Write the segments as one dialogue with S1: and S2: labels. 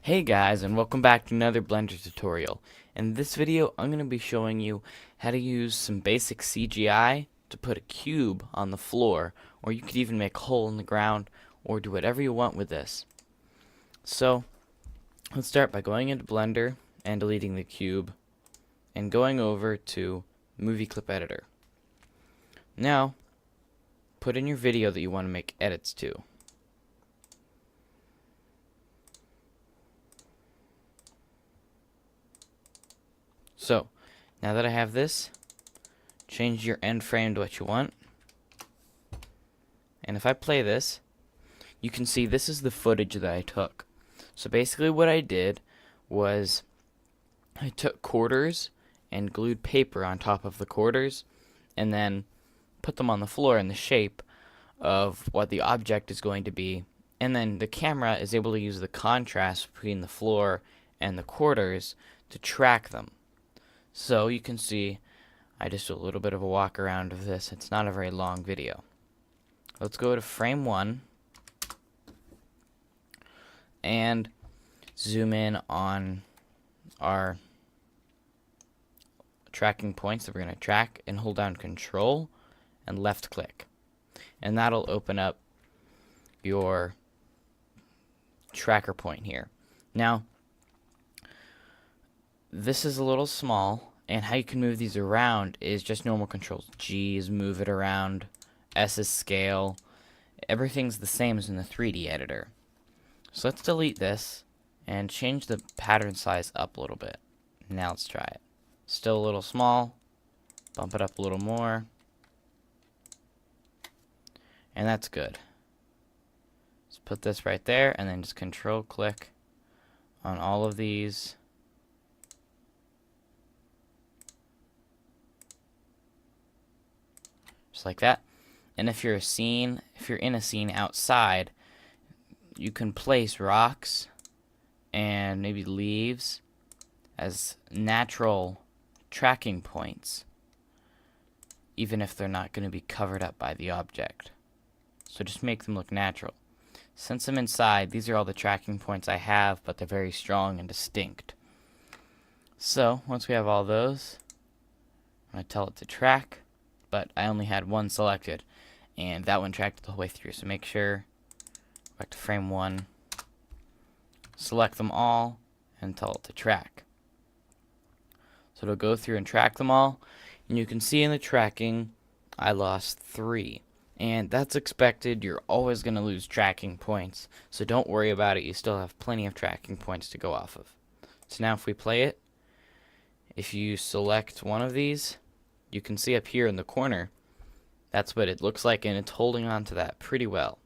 S1: Hey guys, and welcome back to another Blender tutorial. In this video I'm going to be showing you how to use some basic CGI to put a cube on the floor, or you could even make a hole in the ground, or do whatever you want with this. So let's start by going into Blender and deleting the cube and going over to Movie Clip Editor. Now put in your video that you want to make edits to. So, now that I have this, change your end frame to what you want. And if I play this, you can see this is the footage that I took. So basically what I did was I took quarters and glued paper on top of the quarters and then put them on the floor in the shape of what the object is going to be. And then the camera is able to use the contrast between the floor and the quarters to track them. So you can see I just do a little bit of a walk around of this. It's not a very long video. Let's go to frame 1 and zoom in on our tracking points that we're going to track and hold down Control and left click. And that'll open up your tracker point here. Now, this is a little small, and how you can move these around is just normal controls. G is move it around, S is scale. Everything's the same as in the 3D editor. So let's delete this and change the pattern size up a little bit. Now let's try it. Still a little small. Bump it up a little more. And that's good. Let's put this right there and then just control click on all of these. Just like that. And if you're in a scene outside, you can place rocks and maybe leaves as natural tracking points, even if they're not going to be covered up by the object. So just make them look natural. Since I'm inside, these are all the tracking points I have, but they're very strong and distinct. So once we have all those, I'm going to tell it to track, but I only had one selected, and that one tracked the whole way through. So make sure, back to frame 1, select them all, and tell it to track. So it'll go through and track them all, and you can see in the tracking, I lost 3. And that's expected. You're always going to lose tracking points, so don't worry about it. You still have plenty of tracking points to go off of. So now if we play it, if you select one of these, you can see up here in the corner, that's what it looks like, and it's holding on to that pretty well.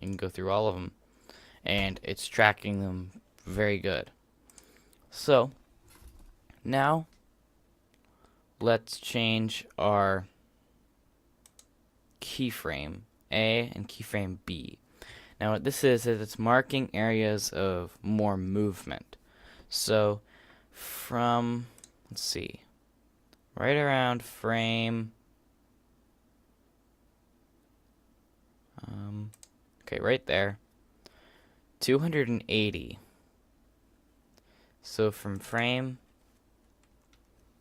S1: You can go through all of them, and it's tracking them very good. So now let's change our keyframe A and keyframe B. Now what this is it's marking areas of more movement. So from, let's see, right around frame, okay, right there, 280. So from frame,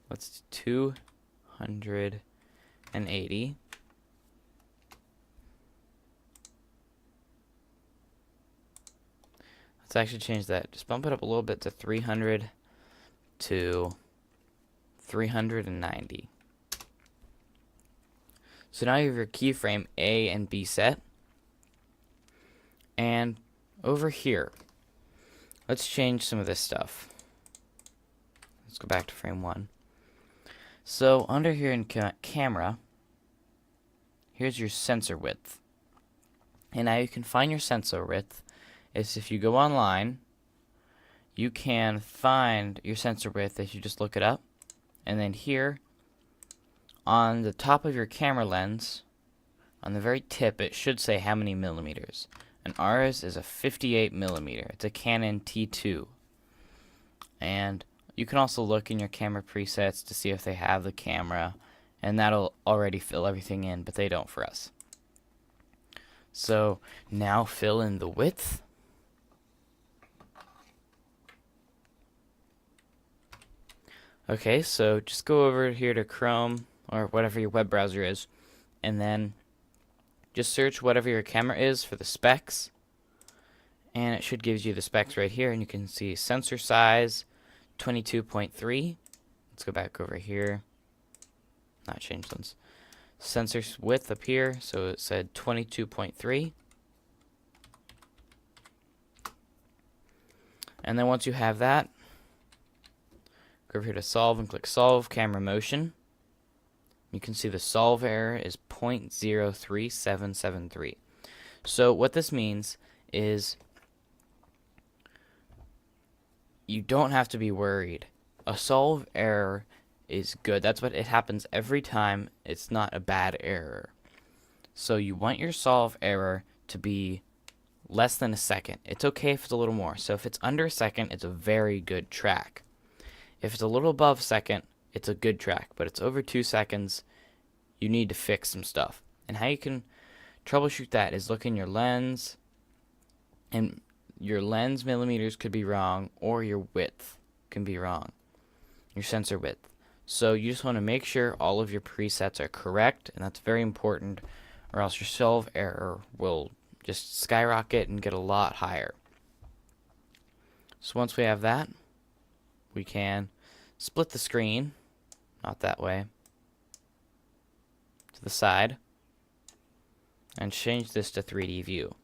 S1: let's do 280. Let's actually change that. Just bump it up a little bit to 300 to 390. So now you have your keyframe A and B set. And over here, let's change some of this stuff. Let's go back to frame 1. So under here in camera, here's your sensor width. And now you can find your sensor width is if you go online, you can find your sensor width if you just look it up. And then here, on the top of your camera lens, on the very tip, it should say how many millimeters. And ours is a 58 millimeter. It's a Canon T2. And you can also look in your camera presets to see if they have the camera, and that'll already fill everything in, but they don't for us. So now fill in the width. Okay, so just go over here to Chrome or whatever your web browser is, and then just search whatever your camera is for the specs, and it should give you the specs right here, and you can see sensor size 22.3. Let's go back over here, not change ones. Sensor width up here, so it said 22.3. And then once you have that, go over here to solve and click solve camera motion. You can see the solve error is 0.03773. So what this means is you don't have to be worried. A solve error is good. That's what it happens every time. It's not a bad error. So you want your solve error to be less than a second. It's okay if it's a little more. So if it's under a second, it's a very good track. If it's a little above a second, it's a good track. But it's over 2 seconds, you need to fix some stuff. And how you can troubleshoot that is look in your lens, and your lens millimeters could be wrong, or your width can be wrong, your sensor width. So you just want to make sure all of your presets are correct, and that's very important, or else your solve error will just skyrocket and get a lot higher. So once we have that, we can split the screen, not that way, to the side, and change this to 3D view.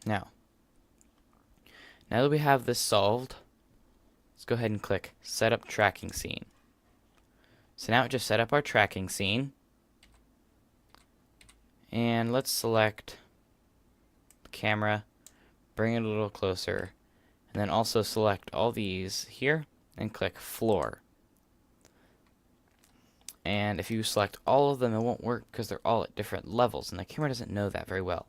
S1: Now that we have this solved, let's go ahead and click Setup Tracking Scene. So now it just set up our tracking scene. And let's select the camera, bring it a little closer, and then also select all these here and click Floor. And if you select all of them, it won't work because they're all at different levels, and the camera doesn't know that very well.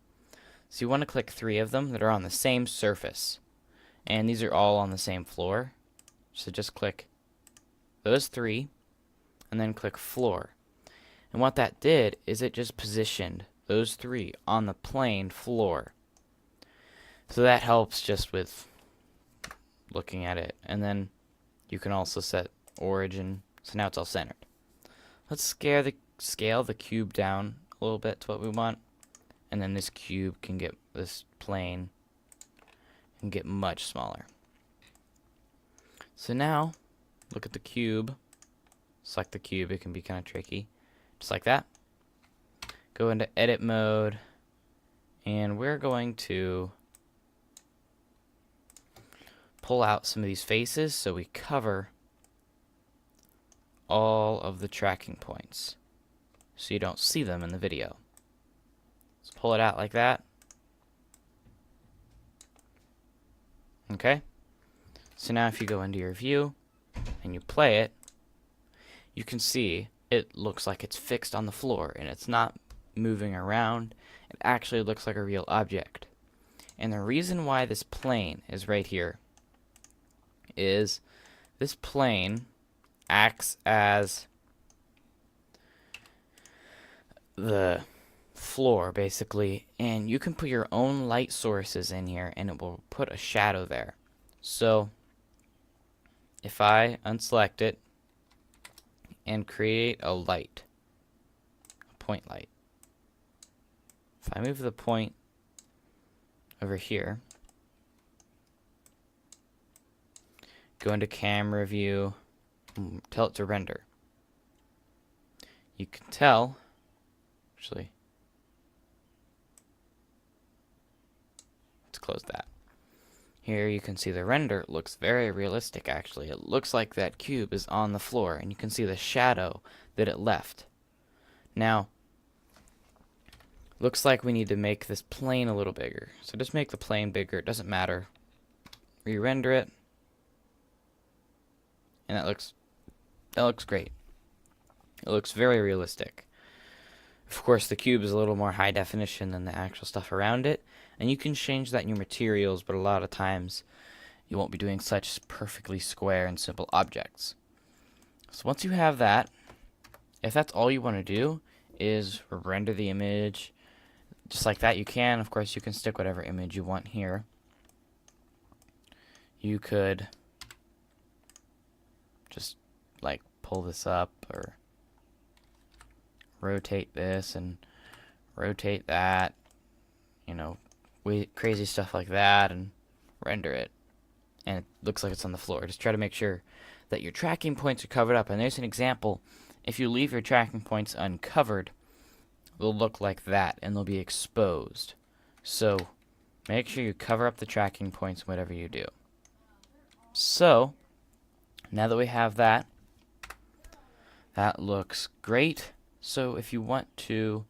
S1: So you want to click 3 of them that are on the same surface. And these are all on the same floor. So just click those 3, and then click Floor. And what that did is it just positioned those 3 on the plane floor. So that helps just with looking at it. And then you can also set origin. So now it's all centered. Let's scale the cube down a little bit to what we want. And then this cube can get, this plane can get much smaller. So now, look at the cube. Select the cube, it can be kind of tricky. Just like that. Go into edit mode, and we're going to pull out some of these faces so we cover all of the tracking points so you don't see them in the video. Let's pull it out like that. Okay, so now if you go into your view and you play it, you can see it looks like it's fixed on the floor and it's not moving around. It actually looks like a real object. And the reason why this plane is right here is this plane acts as the floor basically, and you can put your own light sources in here and it will put a shadow there. So if I unselect it and create a light, a point light, if I move the point over here, go into camera view, tell it to render, you can tell, actually, let's close that. Here you can see the render looks very realistic actually. It looks like that cube is on the floor and you can see the shadow that it left. Now, looks like we need to make this plane a little bigger. So just make the plane bigger, it doesn't matter. Re-render it. And that looks great. It looks very realistic. Of course, the cube is a little more high definition than the actual stuff around it, and you can change that in your materials, but a lot of times you won't be doing such perfectly square and simple objects. So once you have that, if that's all you want to do is render the image just like that, you can. Of course, you can stick whatever image you want here. You could like pull this up or rotate this and rotate that, you know, crazy stuff like that, and render it. And it looks like it's on the floor. Just try to make sure that your tracking points are covered up. And there's an example. If you leave your tracking points uncovered, they'll look like that, and they'll be exposed. So make sure you cover up the tracking points whatever you do. So now that we have that, that looks great. So if you want to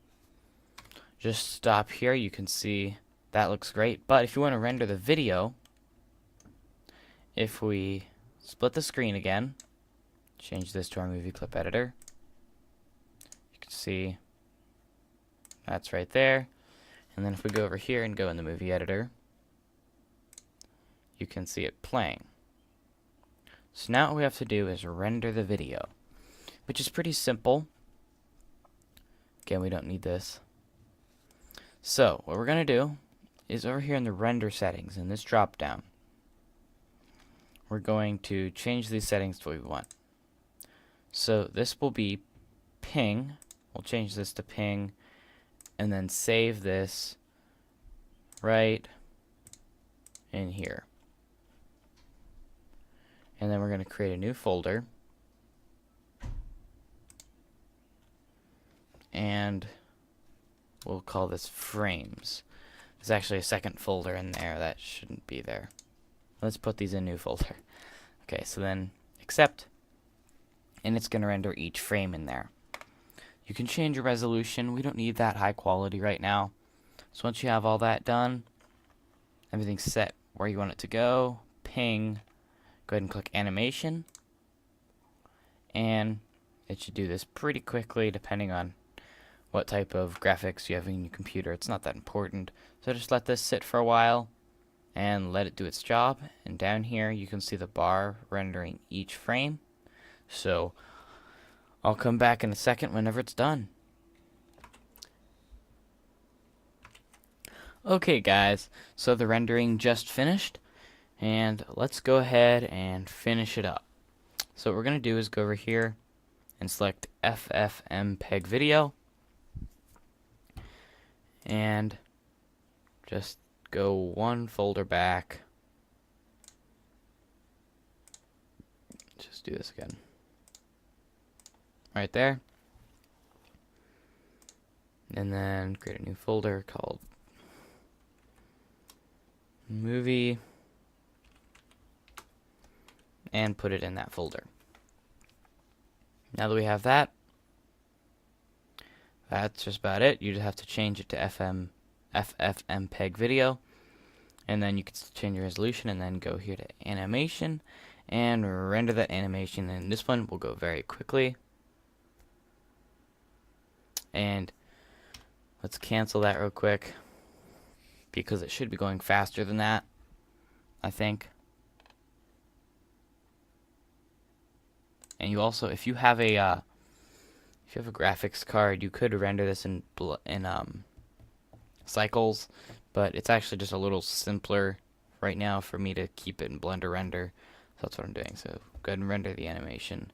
S1: just stop here, you can see that looks great. But if you want to render the video, if we split the screen again, change this to our movie clip editor, you can see that's right there. And then if we go over here and go in the movie editor, you can see it playing. So now what we have to do is render the video, which is pretty simple. Again, we don't need this. So what we're going to do is over here in the render settings, in this drop down, we're going to change these settings to what we want. So this will be ping. We'll change this to ping and then save this right in here. And then we're going to create a new folder. And we'll call this frames. There's actually a second folder in there that shouldn't be there. Let's put these in a new folder. Okay, so then accept, and it's going to render each frame in there. You can change your resolution. We don't need that high quality right now. So once you have all that done, everything's set where you want it to go, ping, go ahead and click animation, and it should do this pretty quickly depending on what type of graphics you have in your computer. It's not that important. So just let this sit for a while and let it do its job. And down here you can see the bar rendering each frame. So I'll come back in a second whenever it's done. Okay guys, so the rendering just finished, and let's go ahead and finish it up. So what we're going to do is go over here and select FFmpeg video, and just go one folder back. Just do this again. Right there. And then create a new folder called movie and put it in that folder. Now that we have that, that's just about it. You just have to change it to FFmpeg video, and then you can change your resolution and then go here to animation and render that animation, and this one will go very quickly. And let's cancel that real quick because it should be going faster than that, I think. And you also, if you have a graphics card, you could render this in cycles, but it's actually just a little simpler right now for me to keep it in Blender render. So that's what I'm doing. So go ahead and render the animation,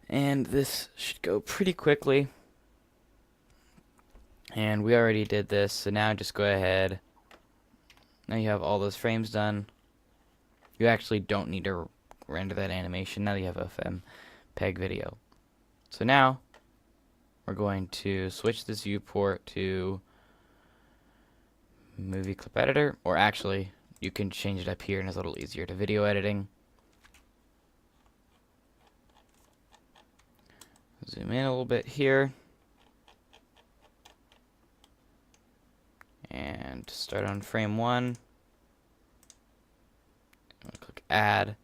S1: and this should go pretty quickly. And we already did this, so now just go ahead. Now you have all those frames done. You actually don't need to render that animation now that you have FFmpeg video. So now we're going to switch this viewport to movie clip editor, or actually you can change it up here and it's a little easier to video editing. Zoom in a little bit here. And start on frame 1. Click add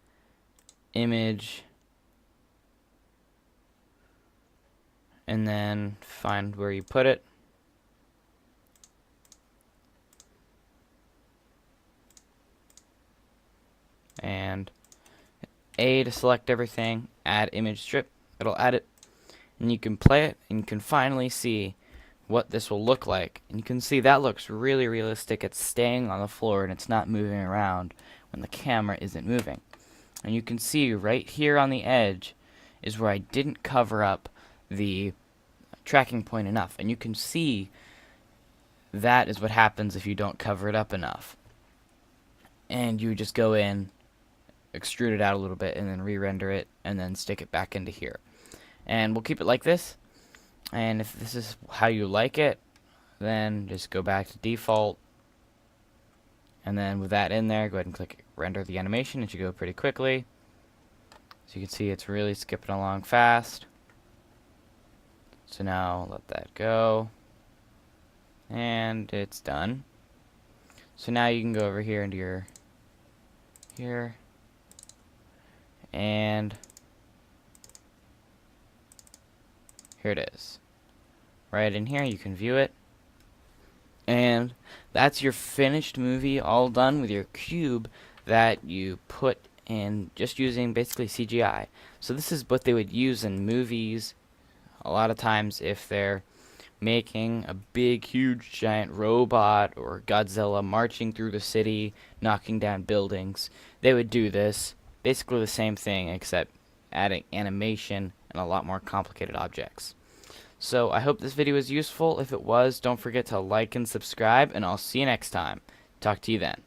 S1: image, and then find where you put it. And A to select everything, add image strip. It'll add it, and you can play it, and you can finally see what this will look like. And you can see that looks really realistic. It's staying on the floor and it's not moving around when the camera isn't moving. And you can see right here on the edge is where I didn't cover up the tracking point enough. And you can see that is what happens if you don't cover it up enough. And you just go in, extrude it out a little bit, and then re-render it, and then stick it back into here. And we'll keep it like this. And if this is how you like it, then just go back to default. And then with that in there, go ahead and click render the animation. It should go pretty quickly. So you can see it's really skipping along fast. So now let that go. And it's done. So now you can go over here into your here. And here it is. Right in here, you can view it. And that's your finished movie, all done with your cube that you put in just using basically CGI. So this is what they would use in movies a lot of times if they're making a big, huge, giant robot or Godzilla marching through the city, knocking down buildings. They would do this. Basically the same thing, except adding animation and a lot more complicated objects. So I hope this video was useful. If it was, don't forget to like and subscribe, and I'll see you next time. Talk to you then.